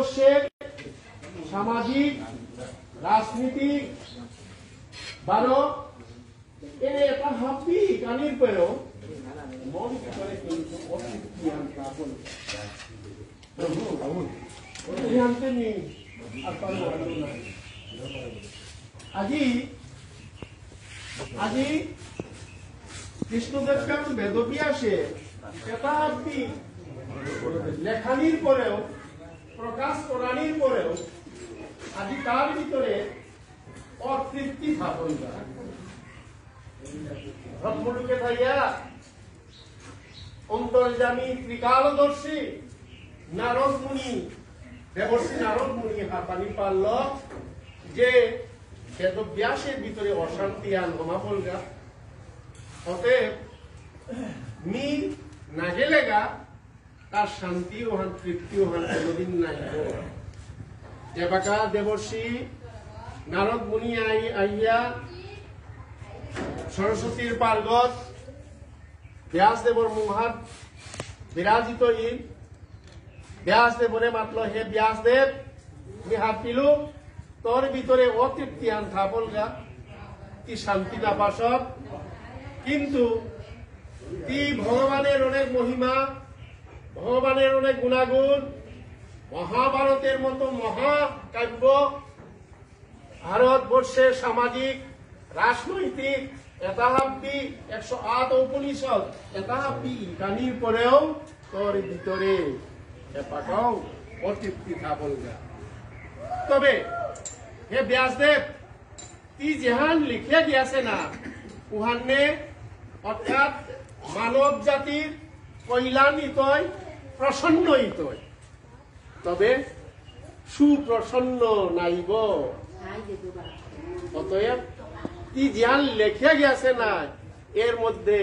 ভারতবর্ষের সামাজিক রাজনীতিক বারো এটা হাপি কানির পেও মন করে কিন্তু অতৃপ্তি আনতা বলে প্রভু আনতে নি আর পারো না আজি কৃষ্ণদেব কারণ বেদব্যাসে শতাব্দী লেখানির পরেও প্রকাশ করানির পরেও আজি তার ভিতরে অতৃপ্তি স্থাপন করা ব্রহ্মলোকে থাইয়া অন্তর্যামী ত্রিকালদর্শী নারদ মুনি দেবর্ষী নারদ মুনি হাঁপানি পারল যে বেদব্যাসের ভিতরে অশান্তি আন হমাপলগা অতএব মি না গেলেগা তার শান্তিও হান তৃপ্তিও হান কোনদিন নাই দেবাকা দেবর্ষী নারদ মুনি আইয়া সরস্বতীর পার্গত ব্যাসদেবর মুহাত বিরাজিত ইন ব্যাসদেবরে মাতল হে ব্যাসদেব তুমি হাত পিলু তোর ভিতরে অতৃপ্তি আন থাপলগা কি শান্তি না পাশব কিন্তু কি ভগবানের অনেক মহিমা ভগবানের অনেক গুণাগুণ মহাভারতের মতো মহাকাব্য ভারতবর্ষের সামাজিক রাজনৈতিক এতাহাব্বি 108 উপনিষদ এতাহাব্বি কানির পরেও তোর ভিতরে এপাকাও অতৃপ্তি থাপলগা তবে হে ব্যাসদেব তি যেহান লিখে দিয়াছে না উহান্নে অর্থাৎ মানব জাতির কল্যাণিতই প্রসন্নইতই তবে সুপ্রসন্ন নাইব অতএব তি যেহান লিখে গেছে না এর মধ্যে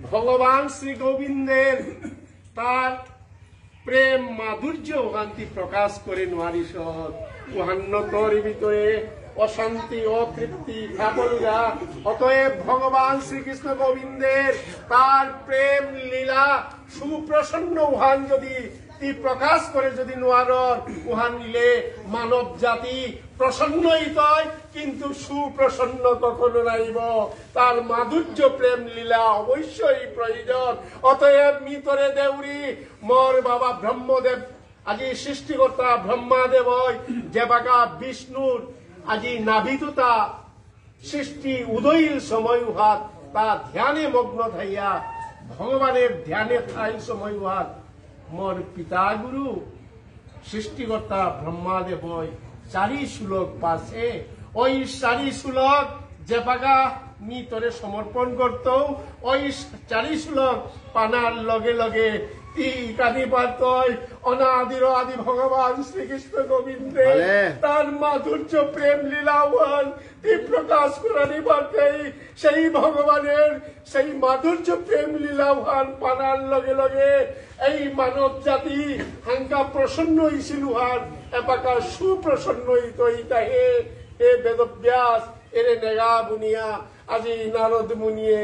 ভগবান শ্রী গোবিন্দের তার প্রেম মাধুর্য শান্তি প্রকাশ করে নোয়ারিস উহান্নতর ভিতরে অশান্তি অতৃপ্তি থাপলগা অতএব ভগবান শ্রীকৃষ্ণ গোবিন্দের তার প্রেম লীলা সুপ্রসন্ন উহান যদি প্রকাশ করে যদি নোয়ারর উহান নিলে মানব জাতি প্রসন্নই তয় কিন্তু সুপ্রসন্ন কখনো নাইব তার মাধুর্য প্রেম লীলা অবশ্যই প্রয়োজন অতএব মিতরে দেউরি মোর বাবা ব্রহ্মদেব আজি সৃষ্টিকর্তা ব্রহ্মাদেব যে বাগা বিষ্ণুর আজি নাভিতুতা সৃষ্টি উদয়ীর সময় উহাত তা ধ্যানে মগ্ন থাইয়া ভগবানের ধ্যানে থাই সময় উহাত মোর পিতা গুরু সৃষ্টিকর্তা ব্রহ্মাদেব চারি শ্লোক পাশে ওই চারি শ্লোক যে বাগা মি তোরে সমর্পণ করত ওই চারি শ্লোক পানার লগে লগে কানি পাতয় অনাদির আদি ভগবান শ্রীকৃষ্ণ গোবিন্দে তার মাধুর্য প্রেম লীলাওয়ান প্রকাশ করানি পারতে সেই ভগবানের সেই মাধুর্য প্রেম লীলাওয়ান পানার লগে লগে এই মানব জাতি হাঙ্কা প্রসন্ন হইছিল উহান এপাকা সুপ্রসন্ন হইতই তাহে হে বেদব্যাস এরে নেগা বুনিয়া আজি নারদ মুনিয়ে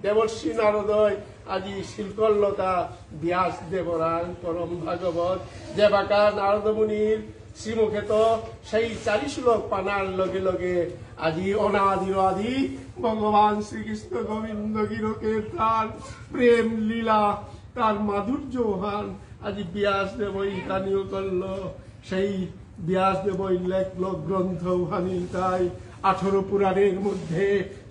দেবর্ষী নারদয় আজি শিলকল্লতা ব্যাস দেবরান পরম ভাগবত দেবাকা নারদ মুনির শ্রীমুখেত সেই চারি শ্লোক পানার লগে লগে আজি অনাদির আদি ভগবান শ্রীকৃষ্ণ গোবিন্দ গিরকে তার প্রেম লীলা তার মাধুর্য হান আজি ব্যাস দেব ইকানিও করল সেই ব্যাস দেব লেখল গ্রন্থ হানি তাই 18 পুরাণের মধ্যে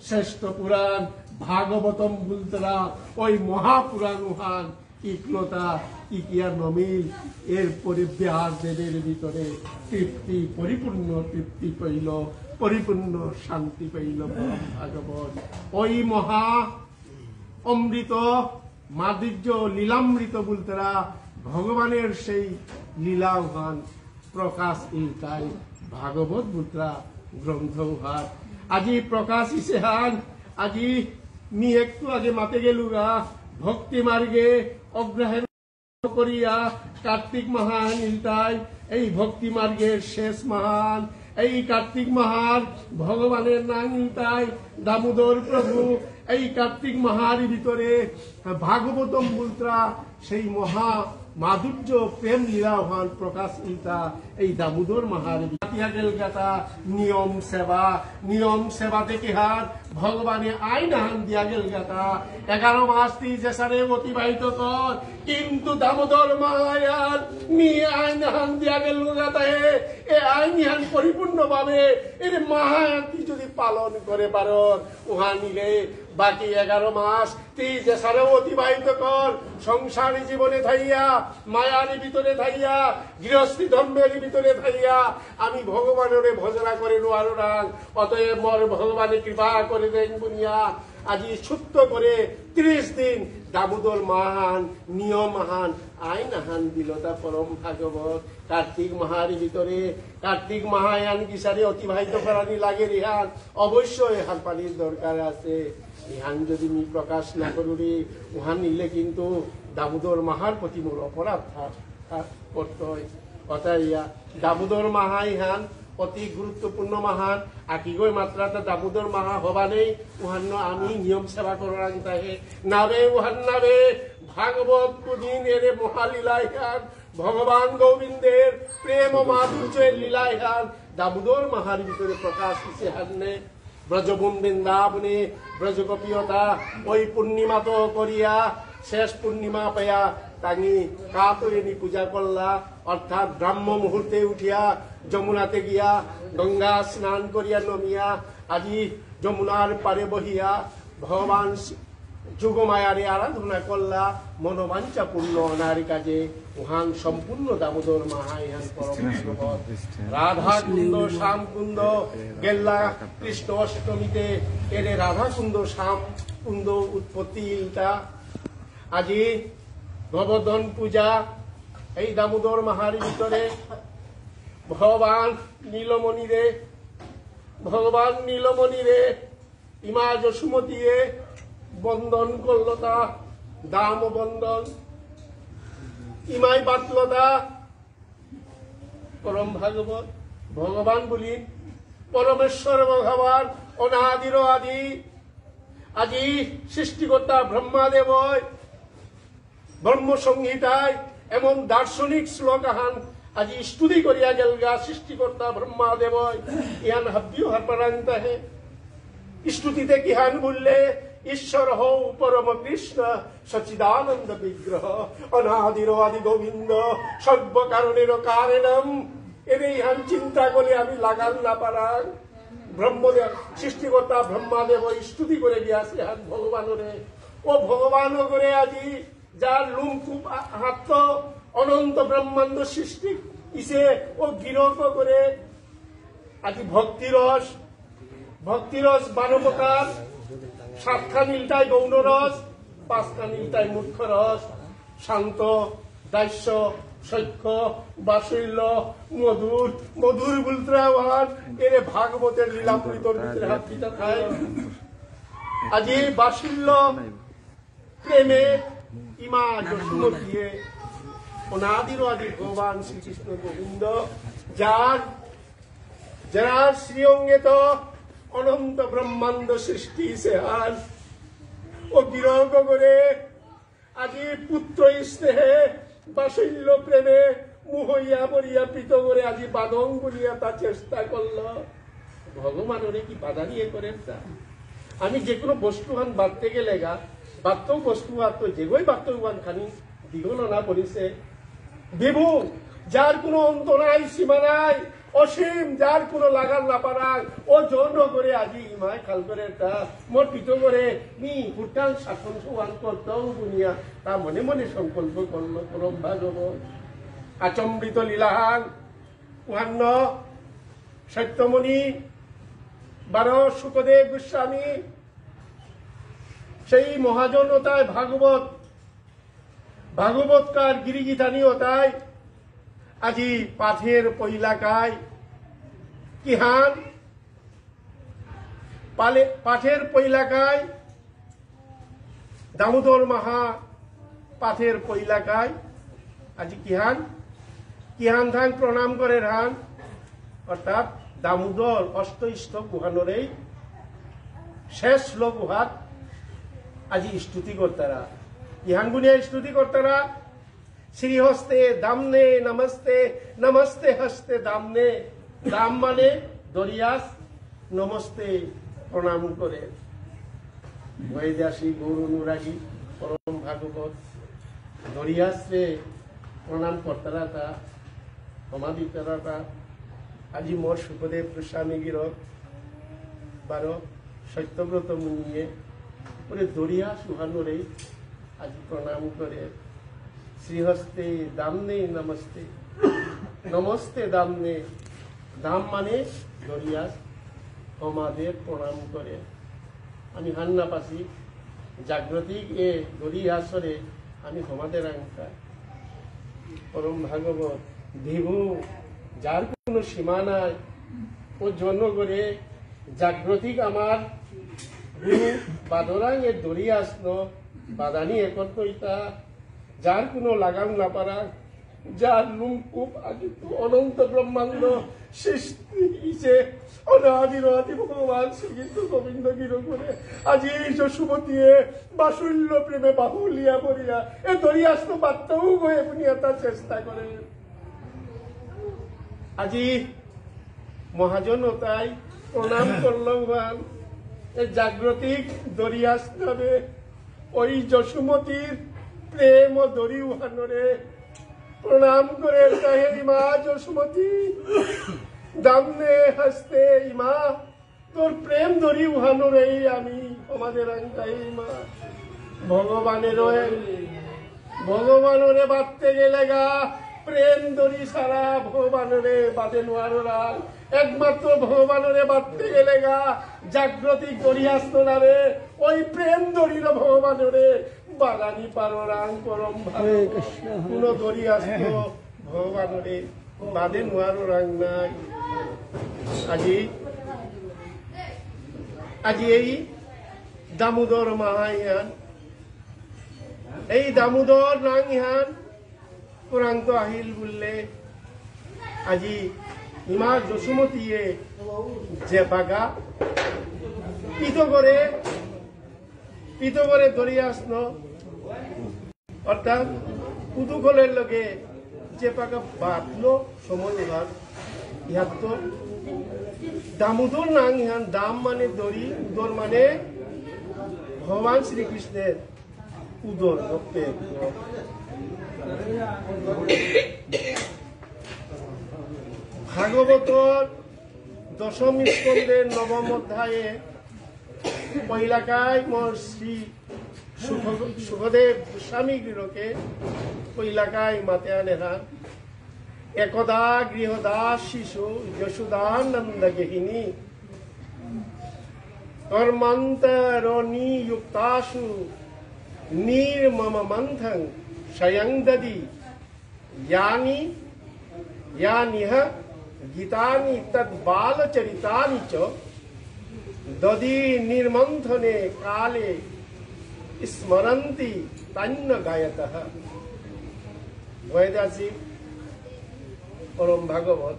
শ্রেষ্ঠ পুরাণ ভাগবতম বুলতরা ওই মহাপুরাণ উহান ইকলতা ইকিয়া নমিল এরপরে ব্যাস দেবের ভিতরে তৃপ্তি পরিপূর্ণ তৃপ্তি পাইল পরিপূর্ণ শান্তি পাইল ভাগবত ওই মহা অমৃত মাধুর্য লীলামৃত বুলতরা ভগবানের সেই লীলা উহান প্রকাশ ইলতাই ভাগবত বুলতরা গ্রন্থ উহান আজি প্রকাশ ইসেহান আজি মি একটু আগে মাতে গেলুগা ভক্তি মার্গে অগ্রহণ করিয়া কার্তিক মাহান ইলতাই এই ভক্তি মার্গের শেষ মহান এই কার্তিক মাহার ভগবানের নাম ইলতাই দামোদর প্রভু এই কার্তিক মাহার ভিতরে ভাগবতম বুলতরা সেই মহা মাধুর্য প্রেম লীলা হন প্রকাশ ইতা এই দামোদর মাহার গেল গাতা নিয়ম সেবা থেকে হাত ভগবানে আইন হান দিয়া গেল গাতা 11 মাস 30 সালে অতিবাহিত কর কিন্তু দামোদর মাহায়ার নি আইন হান দিয়া গেল গাতা এ আইন হান পরিপূর্ণভাবে এর মাহায়াতি যদি পালন করে পারন উহা নিলে বাকি 11 মাস 30 সালে অতিবাহিত কর সংসারী জীবনে থাইয়া মায়ারি ভিতরে থাইয়া গৃহস্থী ধর্মের ভিতরে থাইয়া আমি ভগবানের ভজনা করে নোয়ারো রাং অতএব মর ভগবানের কৃপা করে দেন বুনিয়া আজি ছুট্ট করে 30 দিন দামোদর মাহান নিয়ম মাহান আইন আহান দিলতা পরম ভাগবত কার্তিক মাহারি ভিতরে কার্তিক মাহায়ান কিসারে অতিবাহিত করানি লাগে রিহান অবশ্যই হাত পানির দরকার আছে ইহান যদি মি প্রকাশ না করি উহান নিলে কিন্তু দামোদর মাহার প্রতি মোর অপরাধ করতে হয় অতাইয়া দামোদর মাহা ইহান অতি গুরুত্বপূর্ণ মাহান আকিগৈ মাত্রাটা দামোদর মাহা হবা নেই উহান্ন আমি নিয়ম সেবা করার তাহে নাবে উহান নাবে ভাগবত কুদিন এরে মহালীলা ইহান ভগবান গোবিন্দের প্রেম ও মাধুর্যের লীলা ইহান দামোদর মাহার ভিতরে প্রকাশ দিছে হান্নে ব্রজবন বৃন্দাবনে ব্রজগোপীয়তা ওই পূর্ণিমা তো করিয়া শেষ পূর্ণিমা পাইয়া তাঙি কাতরিনী পূজা করলা অর্থাৎ ব্রাহ্ম মুহূর্তে উঠিয়া যমুনাতে গিয়া গঙ্গা স্নান করিয়া নমিয়া আজি যমুনার পারে বহিয়া ভগবান যুগমায়ারে আরাধনা করলা মনোবাঞ্ছা পূর্ণ অনারি কাজে উহান সম্পূর্ণ দামোদর মাহা ইহান পরম ভাগবত রাধা কুন্দ শ্যাম কুন্দ গেল্লা কৃষ্ণ অষ্টমীতে এর রাধা কুন্দ শ্যাম কুন্দ উৎপত্তি ইটা আজি গোবর্ধন পূজা এই দামোদর মাহার ভিতরে ভগবান নীলমণিরে ইমা যশুমতীয়ে বন্ধন করলতা দাম বন্ধন ইমাই বাতলতা পরম ভাগবত ভগবান বলি পরমেশ্বর ভগবান অনাদির আদি আজি সৃষ্টিকর্তা ব্রহ্মাদেব ব্রহ্ম সংহিতায় এমন দার্শনিক শ্লোক আহান আজি স্তুতি করিয়া গেল গা সৃষ্টিকর্তা ব্রহ্মাদেব ইহান হাব্যু হারপারান্তা হে স্তুতিতে কিহান বললে ঈশ্বর হও পরম কৃষ্ণ সচিদানন্দ বিগ্রহ অনাদির আদি গোবিন্দ সর্ব কারণের কারণম এর ইহান চিন্তা করে আমি লাগান না পারান ব্রহ্মদেব সৃষ্টিকর্তা ব্রহ্মাদেব স্তুতি করে গিয়াছে হাত ভগবানরে ও ভগবান করে আজি যার লুম খুব হাত অনন্ত ব্রহ্মাণ্ড সৃষ্টি ইসে ও বিরত করে আজি ভক্তিরস 12 প্রকার 7 নীলটাই গৌণ রস 5 নীলটাই মুখ্য রস শান্ত দাস্য সৈক্য বাসল্য মধুর বুলত্রাওয়ান এর ভাগবতের লীলামৃতর ভিতরে হাত দিতে খায় আজি বাসল্য প্রেমে ইমা যশুমতীয়ে অনাদির আদি ভগবান শ্রীকৃষ্ণ গোবিন্দ যার শ্রীঅঙ্গে তো অনন্ত ব্রহ্মাণ্ড সৃষ্টি সেহান ও বিরহ করে আজি পুত্র স্নেহে বাসল্য প্রেমে মুহইয়া পড়িয়া প্রীত করে আজি বাদং বলিয়া তা চেষ্টা করল ভগবানের কি বাধা দিয়ে করেন তা আমি যে কোনো বস্তুহান বাঁধতে গেলে গা বাস্তব বস্তু আর তো যেগোই বাস্তবান খানি দিগল না পড়িছে বিভু যার কোনো অন্ত নাই সীমা নাই অসীম যার কোনো লাগার না পারার ও জন্য করে আজি ইমায় খাল করে একটা মোর পিত করে মি ভুটান শাসন সমান করতেও দুনিয়া তা মনে মনে সংকল্প করলো পরম ভাগবত আচম্বিত লীলাহান উহান্ন সত্যমণি 12 সুখদেব গোস্বামী সেই মহাজনতায় ভাগবতকার গিরিগীতানীয়তায় আজি পাঠের পৈলাকায় কিহান পাঠের পৈলাকায় দামোদর মাহা পাঠের পৈলাকায় আজি কিহান ধান প্রণাম করে রান অর্থাৎ দামোদর অষ্টইষ্ট গুহানোর এই শেষ শ্লোক গুহাত আজি স্তুতি কর্তারা ইহান গুণিয়া স্তুতি কর্তারা শ্রীহস্তে দামনে নমস্তে, নমস্তে হস্তে দামনে। দাম মানে দরিয়াস, নমস্তে প্রণাম করে। বৈদাসী গৌর অনুরাগী পরম ভাগবত দরিয়াসরে প্রণাম করতারাটা, সমাধি করাটা। আজি মোর সুখদেব গোস্বামী গিরক বারো সত্যব্রত মুনিয়ে পরে দরিয়া সুহানোরে আজি প্রণাম করে। শ্রীহস্তে দামনে নমস্তে, নমস্তে দামনে। দাম মানে দরিয়াস, আমাদের প্রণাম করে। আমি হান্না পাশি জাগ্রতিক এ দরিয়াসরে আমি সমাদের আঙ্কা পরম ভাগবত বিভু, যার কোনো সীমা নাই। ও জন্য করে জাগ্রতিক আমার গুরু বাদরাং এর দরিয়াস ন বাদানি একত্রিতা, যার কোনো লাগাম না পারা, যার লুমকুপ আদি অনন্ত ব্রহ্মাণ্ড সৃষ্টি অনাদির আদি ভগবান শ্রীকৃষ্ণ গোবিন্দ গির করে আজি যশুমতী বাসুল্য প্রেমে বাহুলিয়া পড়িয়া এ দরিয়াস্ত বার্তাও গয়ে বুনিয়া তার চেষ্টা করে। আজি মহাজনতাই প্রণাম করলাম ভান এই জাগ্রতিক দরিয়াস নামে ওই যশুমতীর প্রেম ও দরি উহানরে প্রণাম করে চাহে ইমা যশুমতী দামনে হস্তে ইমা, তোর প্রেম দরি উহানরে আমি আমাদের আঙ্কাই মা। ভগবানরে বাঁধতে গেলে গা প্রেম দরি সারা ভগবানরে বাঁধে নোয়ার, একমাত্র ভগবানরে বাঁধতে গেলে গা জাগ্রতিক দরিয়াস্ত নামে ওই প্রেম দরির ভগবানরে বাগানি পারো রাং পরম ভাবে। কোন দরিয়াস্ত ভগবানরে বাঁধে নোয়ার রাং নাই। আজি এই দামোদর মাহাইয়ান, এই দামোদর নাং ইহান পুরান্ত আহিল বললে আজি ইমা যশুমতীয়ে যে বাগা পিত করে দরিয়াস ন, অর্থাৎ কুতুকলের লগে যে পাকা বাঁধলো সময় ভাগ ইহার তো দামোদর নাং ইহান। দাম মানে দড়ি, উদর মানে ভগবান শ্রীকৃষ্ণের উদর। ভাগবতর দশম স্কন্ধের নবম অধ্যায়ে পহিলাকায় মোর শ্রী সুখদেব গোস্বামী গৃহকে পহিলাকায় মাতে আনেহা। একদা গৃহদাস শিশু যশোদানন্দ গেহিনী কর্মান্তরণীযুক্তাসু নির্মম মন্থং স্বয়ং দদি यानिह गीतानि तद्बालचरितानि च ददी निर्मंथने काले स्मरन्ति तन्न गायतः। वैदासी परम भागवत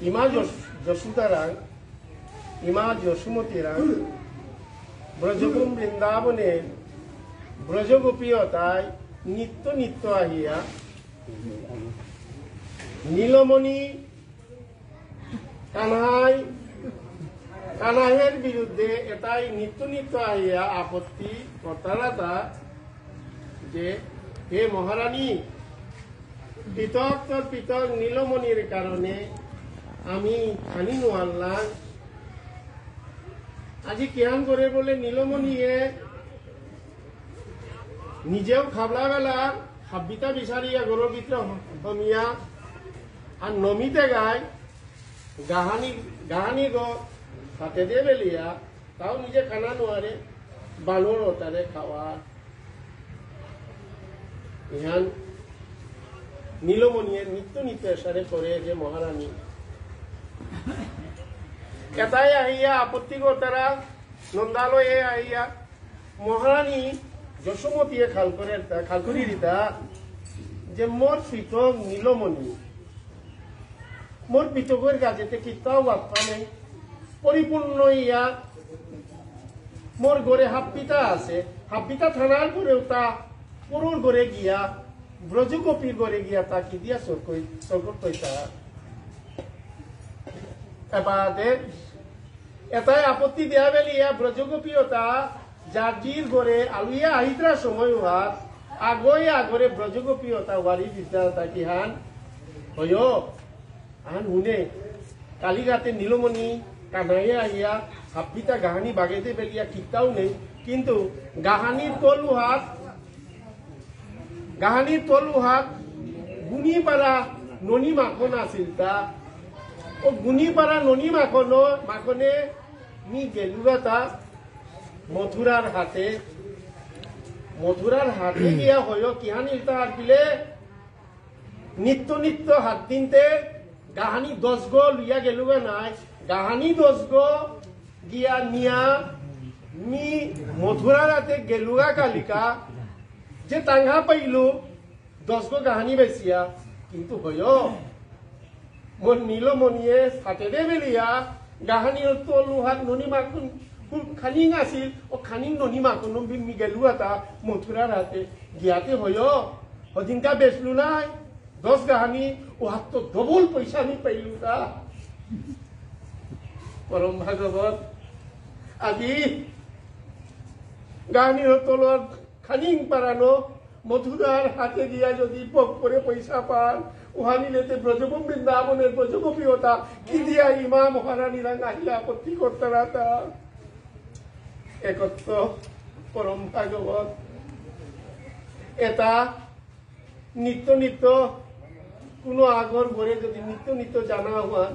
इमा যশোদারাং ইমা যশুমতীরাং ব্রজভূম বৃন্দাবনে ব্রজগোপীয়তায় নিত্য নিত্য আহিয়া নীলমণি কানাহের বিরুদ্ধে এটাই নিত্য নিত্য আহিয়া আপত্তি কর্তারা যে হে মহারানী, পৃথক নীলমণির কারণে আমি খানি নোয়ারলাম। আজি কেহান করে বলে নীলমণিয়ে নিজেও খাবলা বেলা হাবিতা বিচারিয়া গরুর ভিতরে হমিয়া আর নমিতে গায় গাহানি হাতে দিয়ে বেলিয়া তাও নিজে খানা নোয়ারে বানর ওটারে খাওয়া। ইহান নীলমণিয়ে নিত্য নিত্য এসারে করে যে মহারানী এটাই আহিয়া আপত্তি কর্তারা নন্দালয়ে আহিয়া মহারানী যশোমতীয়ে খালকরি দিতা যে মোর পৃথক নীলমণি মোর পৃথকের গাছেতে কিতাও বাপ্পা নেই, পরিপূর্ণ ইয়া মোর গড়ে হাপ্পিতা আছে, হাপ্পিতা থানার পরেও তা পুরুর ঘরে গিয়া ব্রজগোপীর ঘরে গিয়া তা কি দিয়া সরকর কইতা এবারে এটাই আপত্তি দেয়া বেলিয়া ব্রজগোপীয়তা জার্জির ঘরে আলুইয়া আহিত্রা সময় হাত আগরে ব্রজগোপীয়তা ওয়ারি বিদ্যা তাকি হান হইও আন হুনে কালীঘাটে নীলমণি কানাইয়া আইয়া হাব্বিতা গাহানি বাগেতে বেলিয়া কিতাও নেই কিন্তু গাহানির তলু হাত গুণিপাড়া ননী মাখন আছিল তা ও গুণিপাড়া ননী মাখনে নি গেলুরা তা মথুরার হাতে গিয়া হইও কিহানির তাহার বিলে নিত্য হাত দিনতে গাহানি 10 গো লইয়া গেলুগা নাই গাহানি 10 গো গিয়া নিয়া মি মথুরার হাতে গেলুগা কালিকা যে তাঙ্গা পাইলু 10 গো গাহানি বেসিয়া কিন্তু হইও মোর নীলমণিয়ে সাথে দে বেলিয়া গাহানির তলু হাত ননী মাখন খানিং আছিল ও খানিং ননী মাখন মি গেলুগা তা মথুরার হাতে গিয়াতে হইও হদিনকা বেচলু নাই 10 গাহানি ও হাত তো ডবল পয়সা আমি পাইলু তা পরম ভাগবত আজি গাহানির তলর খানিং পারানো মথুরার হাতে গিয়া যদি পক করে পয়সা পান উহানিলেতে ব্রজভূম বৃন্দাবনের ব্রজগোপীয়তা কি দিয়া ইমা মহারানীরা আহিলা আপত্তি করতে রাতা একত্র পরম ভাগবত এটা নিত্য কোনো আগর ঘরে যদি নিত্য জানা হওয়ান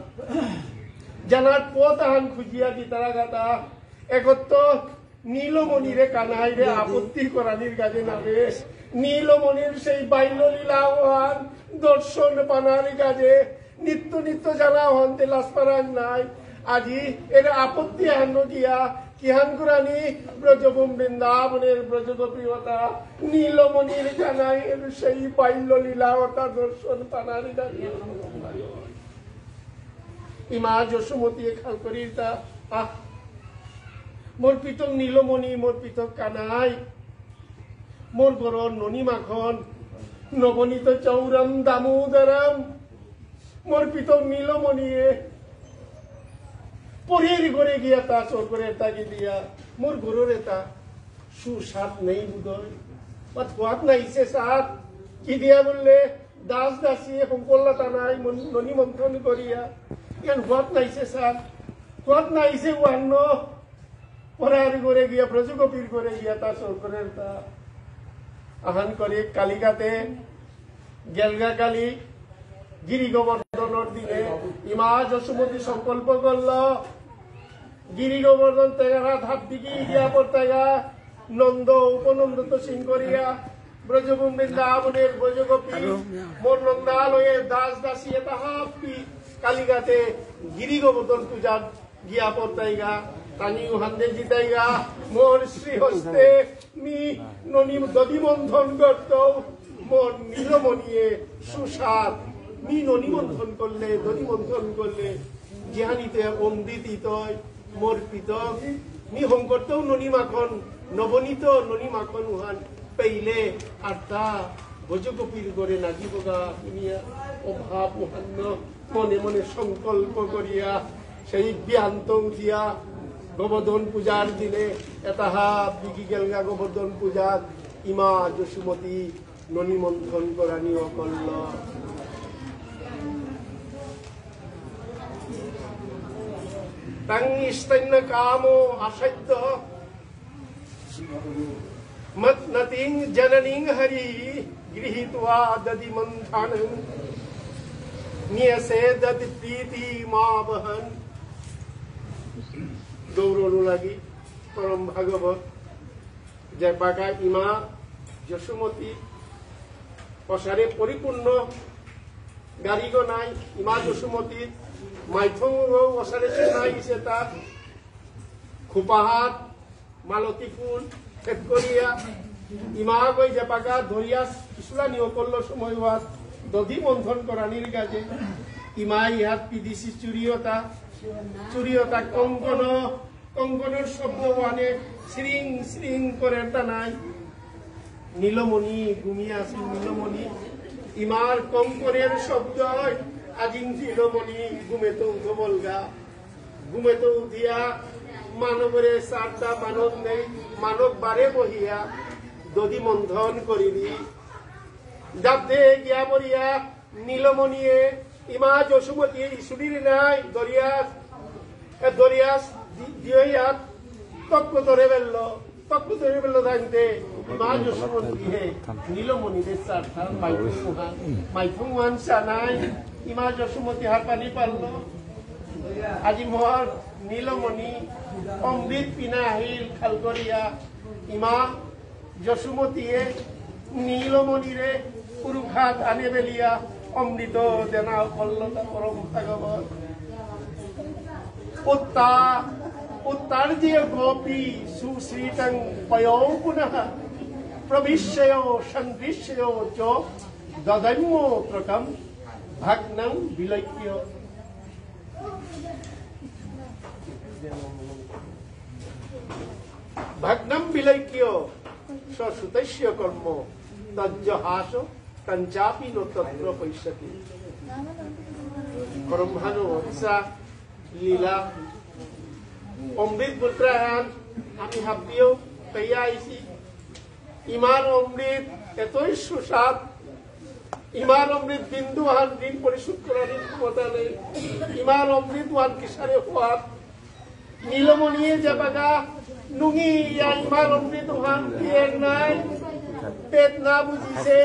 জানার পথ আহান খুঁজিয়া দি তারা গাতা একত্র নীলমণিরে কানাইরে আপত্তি করানির কাজে নামে নীলমণির সেই বাল্যলীলা হওয়ান দর্শন পানার কাজে নিত্য জানা হন তেলাস পারান নাই আজি এর আপত্তি আহান গিয়া কিহান কুরানি ব্রজভূম বৃন্দাবনের ব্রজগোপীয়তা নীলমণির কানাই এর সেই বাল্যলীলা অর্থাৎ দর্শন পানার কাজে ইমা যশোমতী খাল করিতা মোর পিতক নীলমণি মোর পিতক কানাই মোর গরর ননী মাখন নবনীত চৌরম দামোদরম মোর পিতক নীলমণিয়ে পরের ঘরে গিয়া তা চোর করে তাকে দিয়া মোর গরুর এটা সুস্বাদ নেই বুধয় বা খোয়াত নাইছে সাত কি দিয়া বললে দাস দাসী সম্পল্লতা নাই ননী মন্থন করিয়া ইয়ান খোয়াত নাইছে সাত খোয়াত নাইছে ওয়ান্ন পরার ঘরে গিয়া ব্রজগোপীর ঘরে গিয়া তা চোর করে তা আহান করে কালিকাতে গেলগা কালী গিরি গোবর্ধনের দিনে ইমা যশোমতী সংকল্প করল গিরি গোবর্ধন তেগারা ধাপ দিকে গিয়া পড়তাগা নন্দ উপনন্দ তো সিং করিয়া ব্রজভূম বৃন্দাবনের ব্রজগোপী মোর নন্দালয়ে দাস দাসী এটা হাপি কালিকাতে গিরি গোবর্ধন পূজা গিয়া পড়তাইগা তানি উহান্দে জিতাইগা মোর শ্রীহস্তে মি ননী দধি মন্থন করত মোর নীলমণিয়ে সুস্বাদ মি ননী মন্থন করলে দধি মন্থন করলে জিহানিতে অমৃত মোর পিতক মি হোম করতেও ননী মাখন নবনীত ননী মাখন উহান পেইলে আর তা ব্রজগোপীর গড়ে নাগিবগা শুনিয়া অভাব উহান্ন মনে সংকল্প করিয়া সেই ব্যান্ত উঠিয়া গোবর্ধন পূজার দিনে এতাহা বিকি গেলগা গোবর্ধন পূজার ইমা যশোমতী ননী মন্থন করানি অকল্ল তাঙ্গিস্তন্য কামো আসাধ্য মত নতিং জননিং হরি গৃহীত্বা দধি মন্থনং নিয়সে দধি প্রীতি মা বহন গৌরব লাগি পরম ভাগবত যে বাগা ইমা যশোমতী পশারে পরিপূর্ণ গাড়িগো নাই ইমা যশোমতী মাইথং অসারে নাই সেটা খুপাহাত মালতী ফুল খেত করিয়া ইমা গই যে বাগা ধরিয়া কিছুলা নিয় করল সময় হওয়াত দধি মন্থন করানির কাজে ইমা ইহাত পিদিছি চুরিয়তা কঙ্কনের শব্দ মানে শ্রিং করে তা নাই নীলমণি ঘুমিয়ে আছে নীলমণি ইমার কঙ্করের শব্দ আজি নীলমণি ঘুমেতো উঠবলগা ঘুমেতো উঠিয়া মানবরে চারটা মানব নেই মানব বারে বহিয়া দধি মন্থন করিবি যাতে গিয়া বরিয়া নীলমণিয়ে ইমা যশুমতী ইসুরির নাই দরিয়াস দিয়াত তক্ক ধরে ফেললো থাকতে ইমা যশুমতী নীলমণিদের চারটা মাইথুমান চানাই ইমা যশুমতী হাত পানি পারলো আজি মোহর নীলমণি অমৃত পিনা আহিল খালগরিয়া ইমা যশুমতীয়ে নীলমণিরে পুরুষাত আনে বেলিয়া অমৃত দেনা কল্লতা পরম ভাগবত উত্তার্য গোপী সুশ্রীতং পয়ৌ পুনঃ প্রবিশ্যয় সন্দৃশ্যয় চ দদন্যোত্রকম ভগ্নং বিলৈক্য ভগ্নম বিলৈক্য সসুতস্য কর্ম তজ্জহাস তঞ্চাপি ন তত্র পৈষ্যতি ব্রহ্মানো ইসা লীলা অমৃত পুত্রাহান আমি হাবিও তৈয়া আইছি ইমান অমৃত এতই সুস্বাদ ইমান অমৃত বিন্দু আহান ঋণ পরিশোধ করার ক্ষমতা নেই ইমান অমৃত ওয়ান কিসারে হওয়ার নীলমণিয়ে যাবাগা নুঙি ইমান অমৃত ওহান দিয়ে নাই পেট না বুঝিছে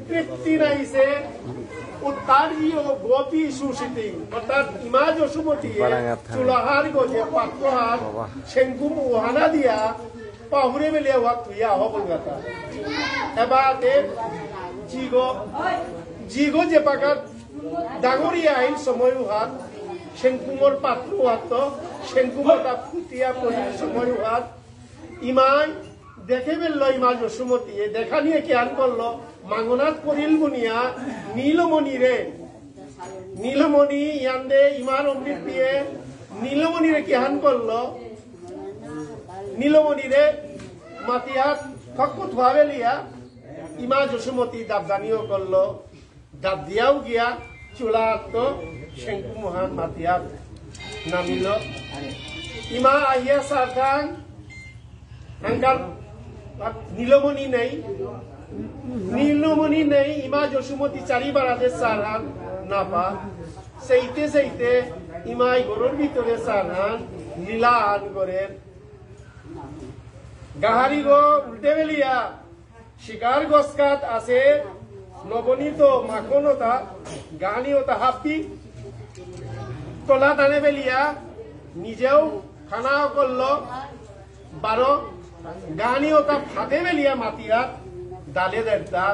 তৃপ্তি নাইছে উত্তারীয় গোপী সুশীতি অর্থাৎ ইমা যশুমতী চুলাহার গজে পাত্রহার সেঙ্কুম ওহানা দিয়া পাহুরে বেলিয়া হওয়া তুইয়া হবলগাতা এবার জিগো যে পাকাত ডাঙরিয়া আইন সময় হাত সেঙ্কুমর পাত্র হাত সেঙ্কুমর ফুটিয়া পড়ি সময় হাত ইমাই দেখে ফেললো ইমা যশুমতী দেখা নিয়ে কেয়ান করলো মাঙ্গনাথ করিল বুনিয়া নীলমণি ইয়ান্দে ইমান অমৃত দিয়ে নীলমণিরে কেহান করলো নীলমণিরে মাতিয়াত ফক্কু ধোয়াবে লিয়া ইমা যশুমতী দাবদানিও করলো দাব দিয়াও গিয়া চুলাত সেঙ্কু মহান মাতিয়াত নামিল ইমা আহিয়া সারথান আঙ্কাল নীলমণি নেই ইমা যশুমতী চারিবার আদেশ সারহান না পা সেইতে ইমাই গরুর ভিতরে সারহান লীলা আন করে গাহারি গো উল্টে বেলিয়া শিকার গসকাত আছে নবনীত মাখনতা গাহানিওতা হাপি তলা টানে বেলিয়া নিজেও খানা করলো 12 গাহানিওতা ফাঁদে বেলিয়া মাতিয়াত ডালে দেড়টা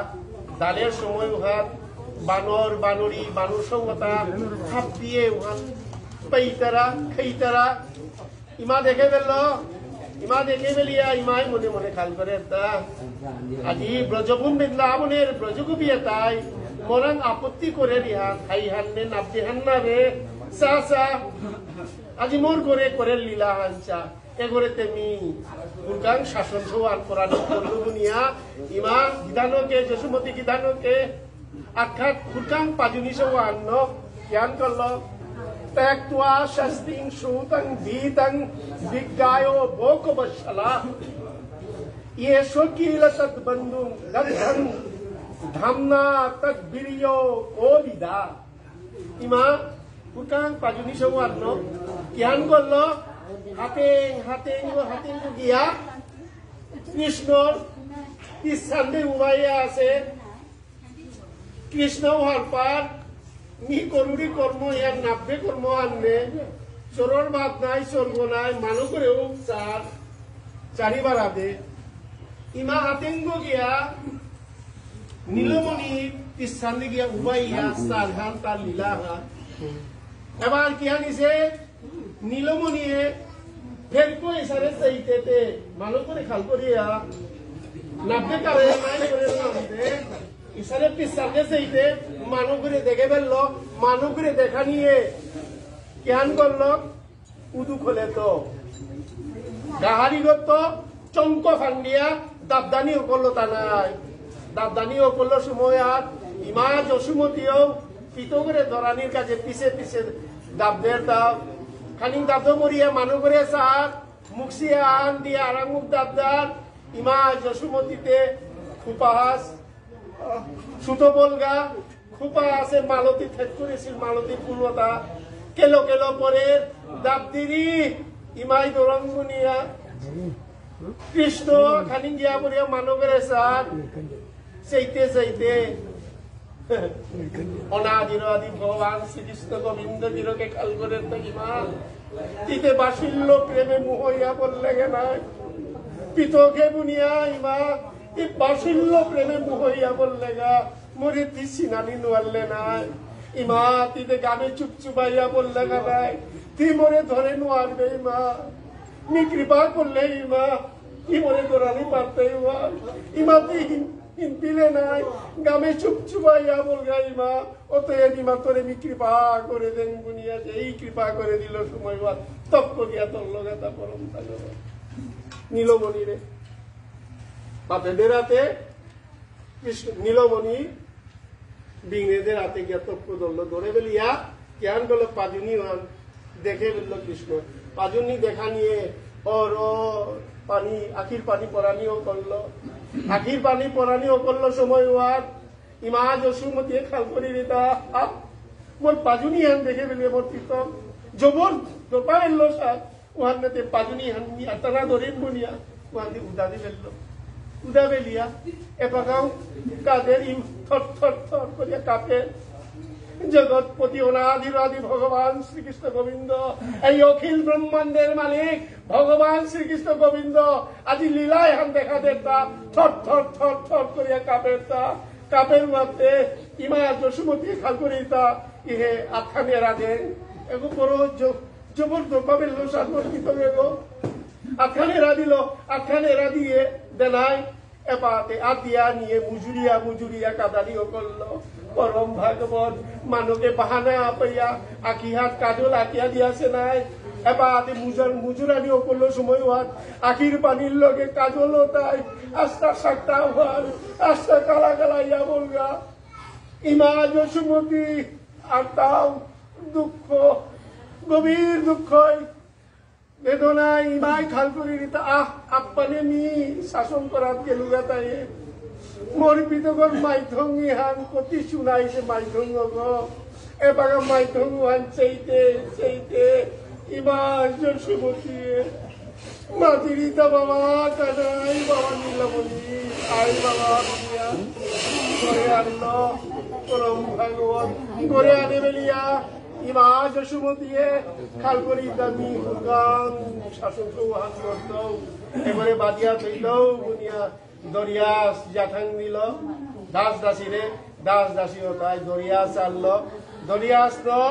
ডালের সময় উহাত বানর বানরি বানর সংগতা হাত দিয়ে উহান পাইতারা খাইতারা ইমা দেখে বেলিয়া ইমাই মনে মনে খাল করে আজি ব্রজভূম বৃন্দাবনের ব্রজগুবি তাই মরণ আপত্তি করে রিহান খাইহান নে নাবদিহান না রে চা আজি মোর করে লীলা হানচা এগরে তেমি দুর্গাং শাসন সোয়ান করার বুনিয়া ইমা গিধানকে যশুমতী গিধানকে আখ্যাত দুর্গাং পাজুনি সোয়ান জ্ঞান করলো ত্যাক্ত্বা শাস্তিং শ্রুতং ভীতং বিজ্ঞায়ো ভোকবৎসলা ইয়ে স্বকীল তদ্বন্ধুং লব্ধং ধামনা তদ্বীর্য কোবিদা ইমা দুর্গাং পাজুনি সোয়ান জ্ঞান করলো হাতে গিয়া কৃষ্ণর পিছান্দে উবাইয়া আছে কৃষ্ণ হওয়ার পর মি করুরি কর্ম ইয়ার নাব্বে কর্ম আনবে চোরর ভাত নাই স্বর্গ নাই মানুষ করেও চারিবার আদে ইমা হাতেঙ্গ গিয়া নীলমণি পিছান্দে গিয়া উবাইয়া সারহান তার লীলা এবার কি আনিছে নীলমণিয়ে ফেরকো ইসারে চাইতে মানুষ করে খাল করিয়া নাব্বে কারে নাই করে নামতে ইসারে পিছান্দে চাইতে মানুষ করে দেখে ফেললো মানুষ করে দেখা নিয়ে জ্ঞান করলো উদু খোলে তো গাহারি গত চমক ফান্ডিয়া দাবদানিও করলো তা নাই দাবদানিও করলো সময় আর ইমা যশুমতীও পিতো করে ধরানির কাছে পিছে পিছে দাবদের দাব খানিক দাবদ মরিয়া মানু করে সার মুখসিয়া আন দিয়ে আরামুখ দাবদার ইমা যশুমতীতে খুপাহাস সুতো বলগা খুপা আছে মালতী থেট করেছিল মালতী পূর্বতা কেলো কেলো পরে দাবদিরি ইমাই দরঙ্গুনিয়া কৃষ্ণ খানিক গিয়া পড়িয়া মানবের সার চাইতে চাইতে অনাদির আদি ভগবান শ্রীকৃষ্ণ গোবিন্দ গিরকে খাল করে তো ইমান তিতে বাসিল্য প্রেমে মোহইয়া বললে নাই পিতকে বুনিয়া ইমা এই বাসিল্য প্রেমে মোহইয়া বললে গা মরে তি সিনানি নোয়ারলে নাই ইমা তিতে গানে চুপচুপাইয়া বললে গা নাই তি মরে ধরে নোয়ারবে ইমা মি কৃপা করলে ইমা কি মরে ধরানি পারতে ইমা তুই হিন্দিলে নাই গামে চুপচুপাইয়া বলগা ইমা অতএব ইমা তোরে মি কৃপা করে দেন গুনিয়া যে এই কৃপা করে দিল সময় তপ্প গিয়া তোর লগাতা পরম থাকবে নীলমণি রে বাপেদের হাতে কৃষ্ণ নীলমণি বিংরেদের হাতে গিয়া তপ্প ধরলো ধরে বেলিয়া কেন গেল পাজুনি দেখে ফেললো কৃষ্ণ পাজুনি দেখা নিয়ে ওর পানি আখির পানি পরানিও করলো আখির পানি পরানিও করলো সময় ওয়ার ইমা যশুমতী খাল করি রেতা মোর পাজুনি হান দেখে ফেলে মোর তীর্থম জবর দোপা ফেললো সার ওহান নেতে পাজুনি হান আটানা ধরেন বনিয়া ওহান দিয়ে উদা দি ফেললো উদা বেলিয়া এপাকাও কাদের ইম থর থর থর করিয়া কাঁপে জগৎপতি অনাদিরাদি ভগবান শ্রীকৃষ্ণ গোবিন্দ এই অখিল ব্রহ্মাণ্ডের মালিক ভগবান শ্রীকৃষ্ণ গোবিন্দ আজি লীলায় হান দেখা দেতা থর থর থর থর করিয়া কাপের তা কাপের মাতে ইমা যশুমতী খাল করিতা ইহে আখানে রাধে এগো বড় জবরদস্ত ভাবে লোসাত্মকিত এগো আখানে রাধিল আখানে রাধিয়ে দেনাই এপাতে আদিয়া নিয়ে মুজুরিয়া কাদালিও করলো পরম ভাগবত মানুষকে বাহানা পাইয়া আখি হাত কাজল আঁকিয়া দিয়াছে নাই এপাতে মুজুরানিও করলো সময় হাত আখির পানির লগে কাজলও তাই আস্তা সাক্তা হওয়ার আস্তা কালা কালা ইয়া বলগা ইমা যশুমতী আর তাও দুঃখ গভীর দুঃখ বেদনা ইমাই খাল করি দিতা আপ্পানে মি শাসন করাত গেলুগা তাই মোর পিতগর মাইথং ইহান কতি শুনাইছে মাইথং এবারে মাইথং হান চাইতে চাইতে ইমা যশুমতী মাতিরিতা বাবা কানাই বাবা নীলমণি আই বাবা করে আনলো পরম ভাগবত করে আনে বেলিয়া ইমা যশুমতী খাল করি দামি গান শাসন সৌহান করত এবারে বাদিয়া থইল বুনিয়া দরিয়াস জাঠাং দিল দাস দাসীও তাই দরিয়াস আনলো দরিয়াস তো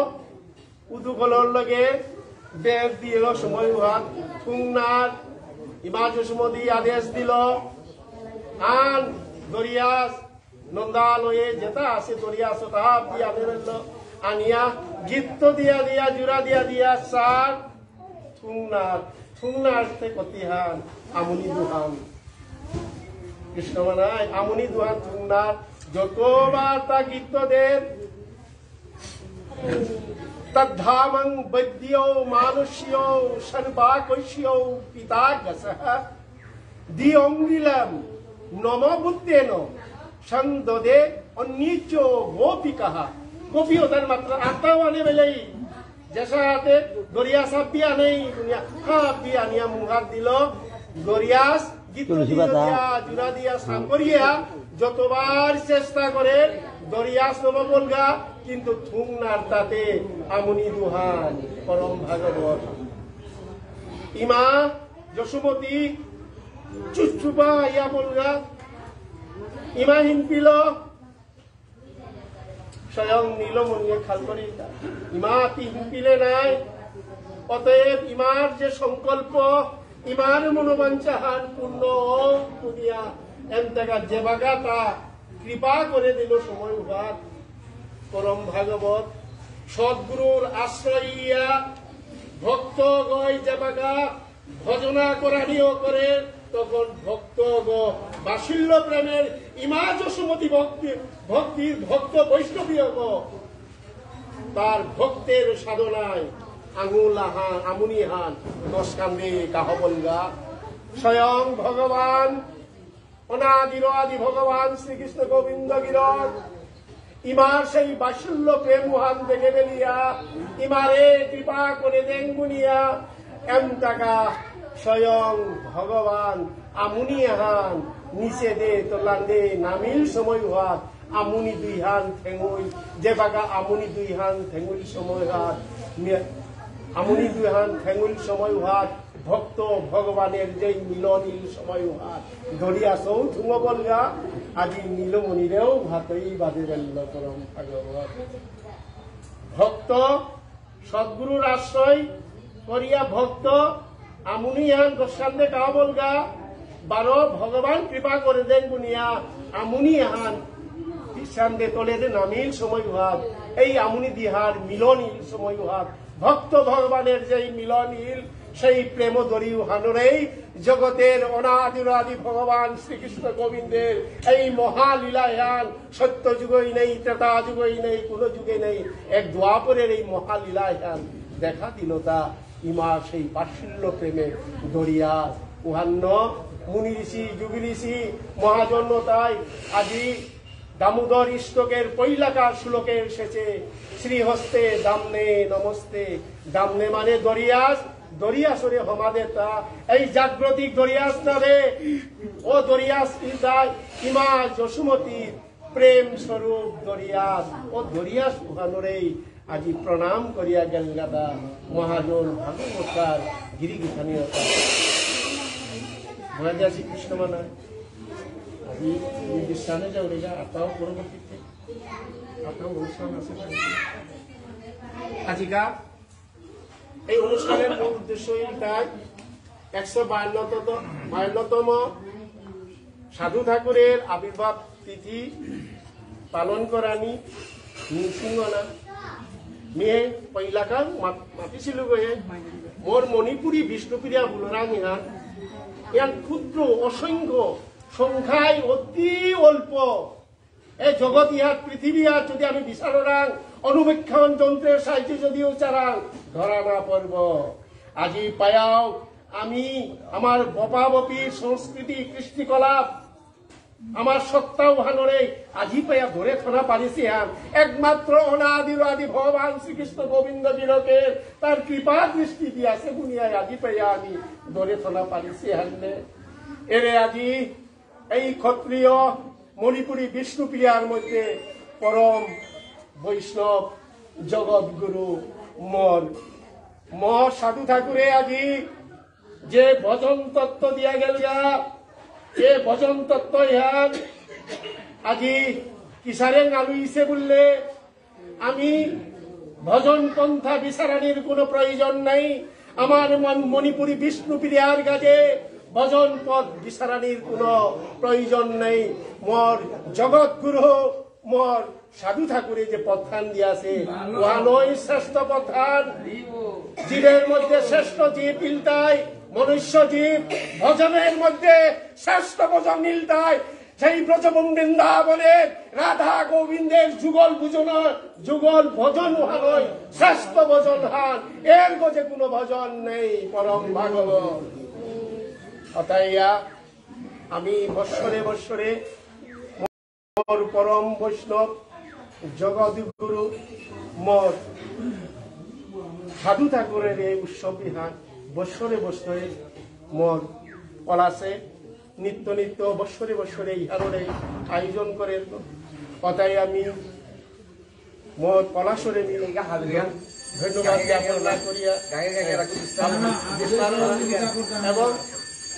উদুকলর লগে বেগ দিল সময় হাত থুংনার ইমা যশুমতী আদেশ দিল আন দরিয়াস নন্দালয়ে যেটা আছে দরিয়াস তাহাব দিয়ে আনে ফেলল আনিয়া গীত দিয়া দিয়া জোড়া দিয়া সার থুংনার কতিহান আমনি দুহান কৃষ্ণ মানায় আমনি দুহান থুংনার যতবার তা গীত দেব তদ্ধামং বৈদ্যো মানুষ্যো সর্বাকৈশ্যো পিতা গসঃ দিয়ঙ্গিলম নম বুদ্ধেন সন্দদে অনিচ গোপিকাহ গোপীও তার মাত্র আত্মাও আনে বেলেই জেসা হাতে দরিয়াস হাত দিয়া নেই হাত দিয়া নিয়া মুহাত দিল দরিয়াস জুড়া দিয়া স্নান করিয়া যতবার চেষ্টা করে দরিয়াস নব বলগা কিন্তু থুংনার তাতে আমনি দুহান পরম ভাগবত ইমা যশুমতী চুপচুপা ইয়া বলগা ইমা হিমপিল স্বয়ং নীলমণিয়ে খাল করি ইমা হিমপিলে নাই অতএব ইমার যে সংকল্প ইমার মনোবাঞ্ছাহান পূর্ণ করিয়া এমতাকা যে বাগা তা কৃপা করে দিল সময় ভাত পরম ভাগবত সদ্গুরুর আশ্রয়িয়া ভক্ত গয় যে বাগা ভজনা করানিও করে তখন ভক্ত বাসিল্য প্রেমের ইমা যশোমতী ভক্তির ভক্ত বৈষ্ণবীয় তার ভক্তের সাধনায় আঙুল হান আমুনি হান দশকান্দে কাহবলগা স্বয়ং ভগবান অনাদির আদি ভগবান শ্রীকৃষ্ণ গোবিন্দ গিরর ইমার সেই বাসুল্য প্রেম মহান দেখে বেলিয়া ইমারে কৃপা করে দেন গুনিয়া এম টাকা স্বয়ং ভগবান আমুনি হান নিচে দে তোলান দে নামিল সময় হাত আমুনি দুই হান ঠেঙুই যে বাগা আমুনি দুই হান ঠেঙুল সময় হাত আমুনি দুই হান ঠেঙুল সময় হাত ভক্ত ভগবানের যে মিলনীল সময় হাত দরিয়া সৌ থুঙ বলগা আজি নীলমণিরেও ভাতই বাদে বেল্ল পরম ভাগবত ভক্ত সদ্গুরুর আশ্রয় করিয়া ভক্ত আমুনি হান গোস্বান্দে কাহ বলগা বারো ভগবান কৃপা করে দেন গুনিয়া আমুনি হান বিশ্বান্দে তোলে দে নামিল সময় হাত এই আমুনি দিহার মিলনীল সময় হাত ভক্ত ভগবানের যেই মিলনীল সেই প্রেম দরিউ হানরেই জগতের অনাদিরাদি ভগবান শ্রীকৃষ্ণ গোবিন্দের এই মহালীলায়ান সত্য যুগই নেই ত্রেতা যুগই নেই কোন যুগে নেই এক দ্বাপরের এই মহালীলায়ান দেখা দিল তা ইমা সেই বাৎসল্য প্রেমের দরিয়া উহান্ন মুনি ঋষি যুগী ঋষি মহাজন্মতায় আজি দামোদর ইষ্টকের পৈলাকার শ্লোকে এসেছে শ্রীহস্তে দামনে নমস্তে দামনে মানে দরিয়াস দরিয়াসরে হমাদে তা এই জাগ্রতিক দরিয়াস নারে ও দরিয়াস ইমা যশোমতী প্রেম স্বরূপ দরিয়াস ও দরিয়াস উহানরেই আজি প্রণাম করিয়া গেলগাদা মহাজন ভাগবতার গিরিগিখানিয়তা মহাজা শ্রীকৃষ্ণ মানায় আজি বিশ্রামে যাও রেগা আপনাও পরবর্তীতে আপনার অনুষ্ঠান আছে আজিকা এই অনুষ্ঠানের মূল উদ্দেশ্য তাই 152তম সাধু ঠাকুরের আবির্ভাব তিথি পালন করানি নিসিংহনা মেয়ে পৈলাকা মাতিছিল গয়ে মোর মণিপুরী বিষ্ণুপ্রিয়া বুলরাং ইহান ইয়ান ক্ষুদ্র অসংখ্য সংখ্যায় অতি অল্প এই জগৎ ইহার পৃথিবী আর যদি আমি বিচারাং অনুবেক্ষণ যন্ত্রের সাহায্যে যদিও চারাং ধরা না পড়ব আজি পায়াও আমি আমার বপাবপির সংস্কৃতি কৃষ্টিকলাপ আমার সত্তা উহানরে আজি পায়া ধরে থানা পারিছি হান একমাত্র অনাদির আদি ভগবান শ্রীকৃষ্ণ গোবিন্দ বিরকের তার কৃপা দৃষ্টি দিয়াছে বুনিয়ায় আজি পায়া আমি ধরে থানা পারিছি হানলে এরে আজি এই ক্ষত্রিয় মণিপুরী বিষ্ণুপ্রিয়ার মধ্যে পরম বৈষ্ণব জগৎগুরু মর সাধু ঠাকুরে আজি যে ভজন তত্ত্ব দিয়া গেল যে ভজন তত্ত্ব ইহান আজি কিসারে আলুইছে বললে আমি ভজন পন্থা বিচারানির কোনো প্রয়োজন নাই আমার মণিপুরী বিষ্ণুপ্রিয়ার কাছে ভজন পদ বিচারানির কোনো প্রয়োজন নেই মোর জগৎগুরু মোর সাধু ঠাকুরে যে পথান দিয়াছে ওয়ানই শ্রেষ্ঠ পথান জীবের মধ্যে শ্রেষ্ঠ জীব ইলতায় মনুষ্য জীব ভজনের মধ্যে শ্রেষ্ঠ ভজন ইলতায় সেই ব্রজবন বৃন্দাবনের রাধা গোবিন্দের যুগল যুগল ভজন হানয় শ্রেষ্ঠ ভজন হান এর গজে কোনো ভজন নেই পরম ভাগবত অতাইয়া আমি বৎসরে বৎসরে মোর পরম বৈষ্ণব জগৎগুরু মোর সাধু ঠাকুরের এই উৎসব বিহার বৎসরে বৎসরে মোর পলাশে নিত্য নিত্য বৎসরে বৎসরে ইহারে আয়োজন করে অতাই আমি মোর পলাশরে মিলে ধন্যবাদ জ্ঞাপন না করিয়া এবং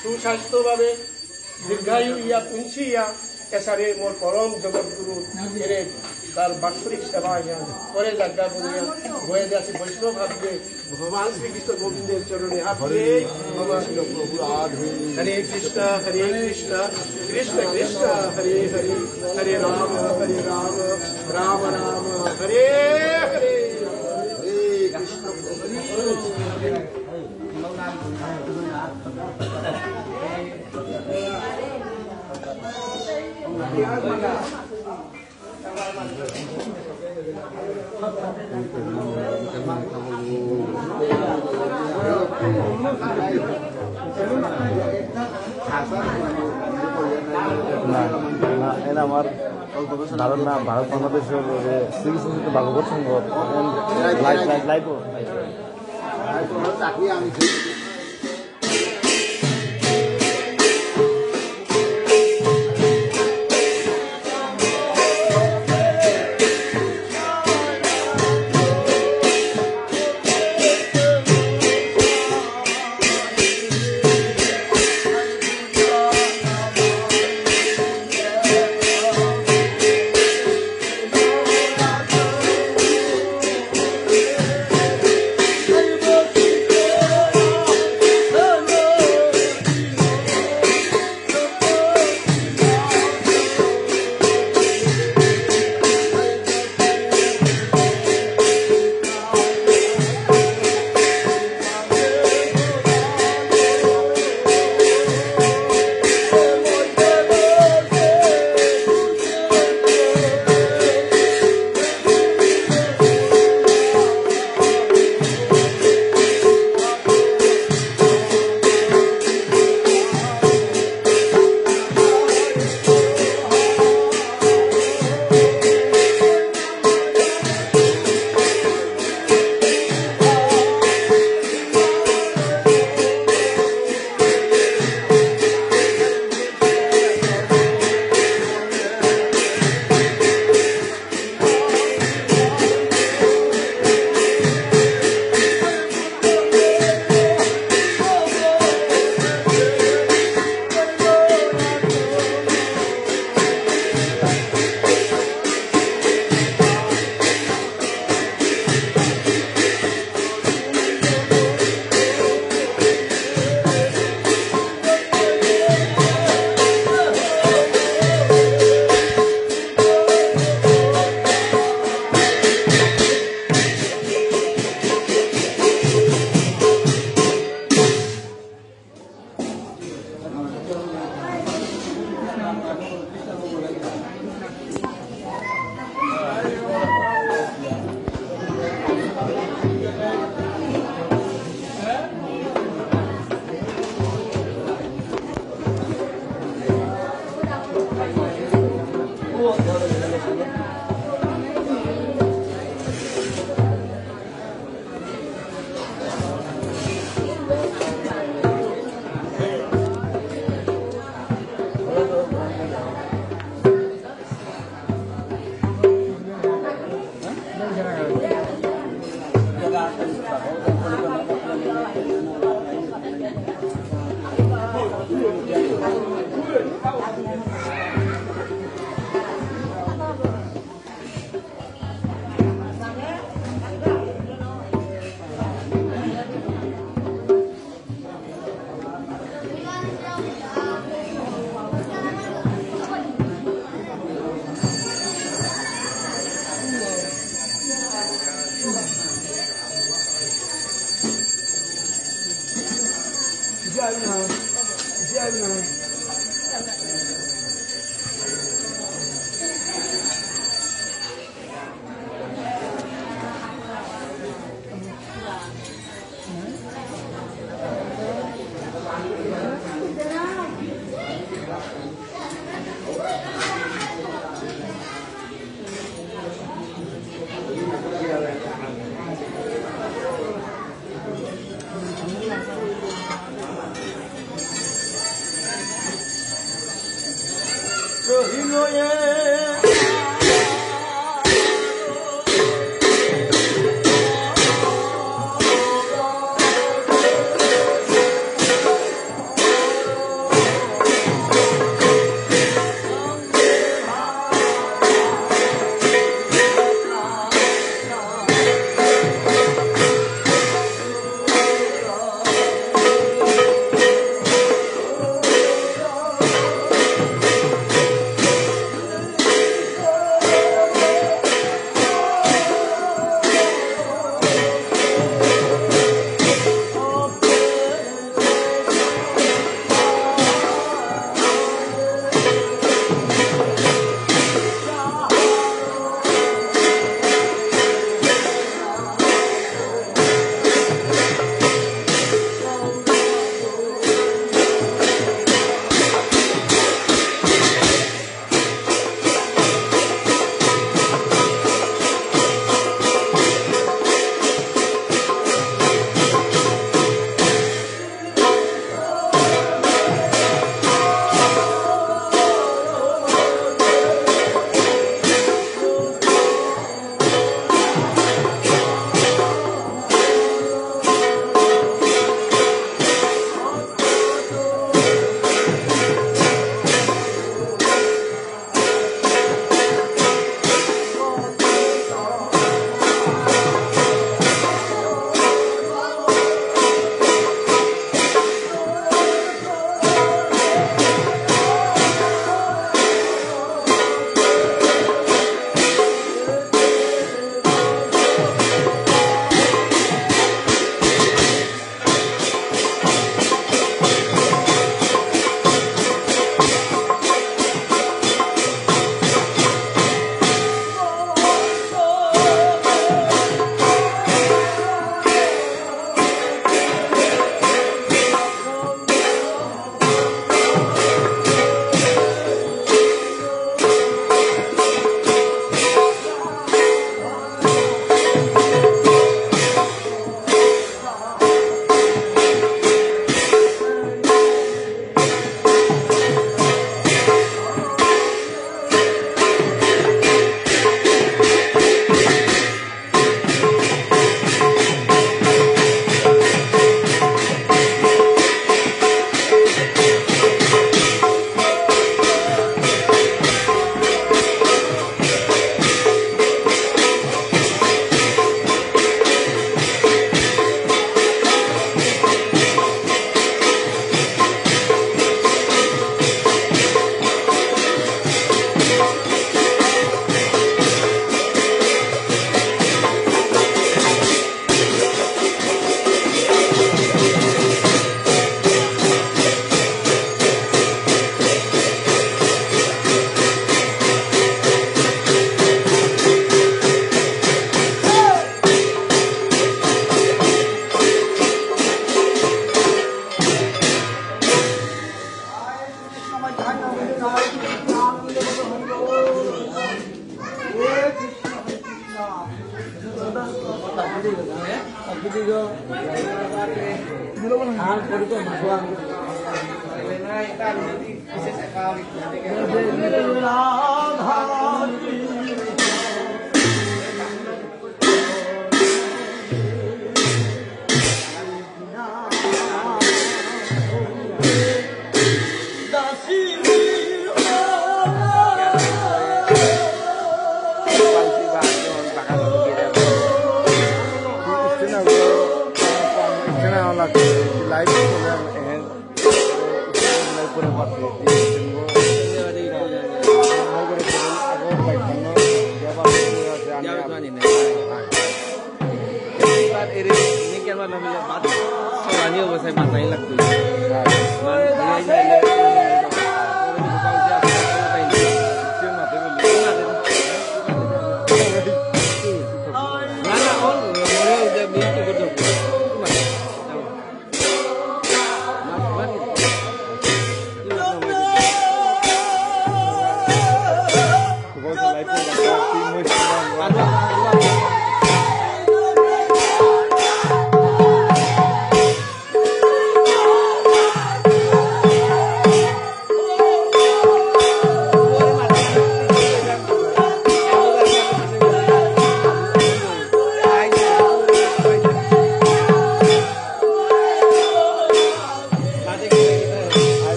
সুস্বাস্থ্যভাবে দীর্ঘায়ু ইয়া পুঞ্চি ইয়া এসারে মোর পরম জগৎগুরু এরে তার বাৎসরিক সেবা করে যাজ্ঞা বলিয়া হয়ে যাচ্ছে বৈষ্ণব ভাববে ভগবান শ্রীকৃষ্ণ গোবিন্দের চরণে হরে হরে কৃষ্ণ কৃষ্ণ কৃষ্ণ হরে হরে হরে রাম রাম রাম হরে হরে হরে কৃষ্ণ আমার ধারণা ভারত বাংলাদেশের শ্রীকৃষ্ণ ভাগবত সংঘ লাইভ চাকরি আমি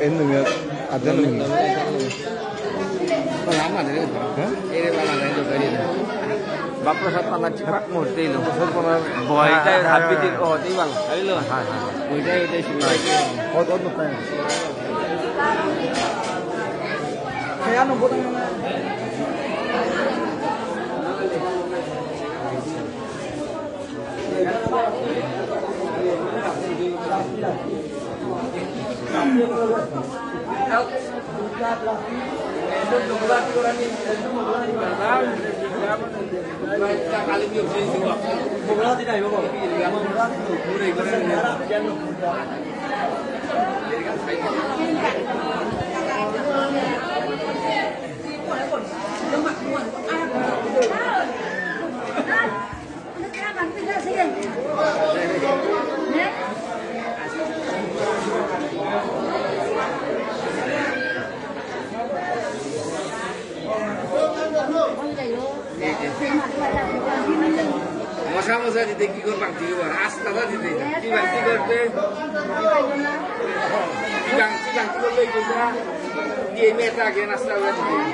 endungnya ada endungnya. Bapak saat panah cepat murti lo, boy itu habis itu oh itu bang, ayo lo, boy itu semua. Oh nonton. Kayak nunggu. Masa di tinggi korban jiwa, astaga di tinggi, tiba-tiba deh, tiba-tiba boleh juga, dia meta gen astaga di tinggi.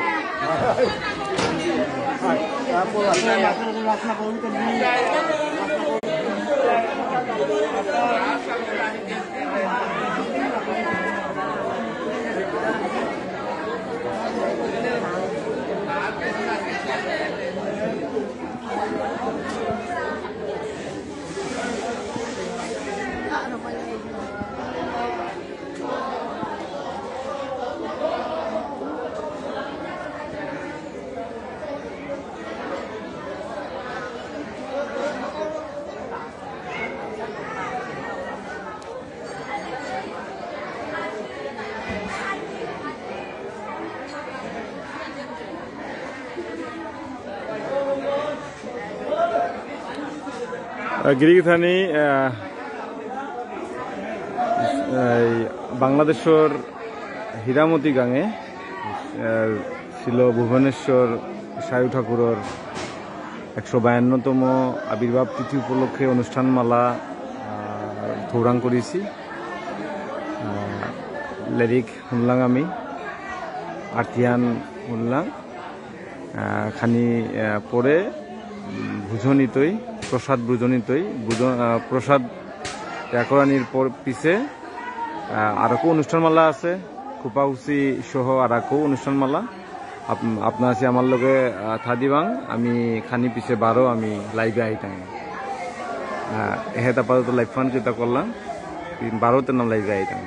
গিরিগিথানি বাংলাদেশের হীরামতি গাঙে ছিল ভুবনেশ্বর সায়ু ঠাকুরের 152তম আবির্ভাব তিথি উপলক্ষে অনুষ্ঠানমালা থৌরাং করেছি lyric শুনলাম আমি আর্থিয়ান শুনলাম খানি পরে বুঝনিতই প্রসাদ বুঝনিতই প্রসাদ ত্যাগরানির পিছে আরো অনুষ্ঠানমালা আছে খুপাউসি সহ আরো অনুষ্ঠানমালা আপনার আছে আমার লগে থাদিবাং আমি খানি পিছে বারো আমি লাইভে আইতাম এহেত আপাতত লাইভ ফান যেটা করলাম 12তে নাম লাইভে আইতাম।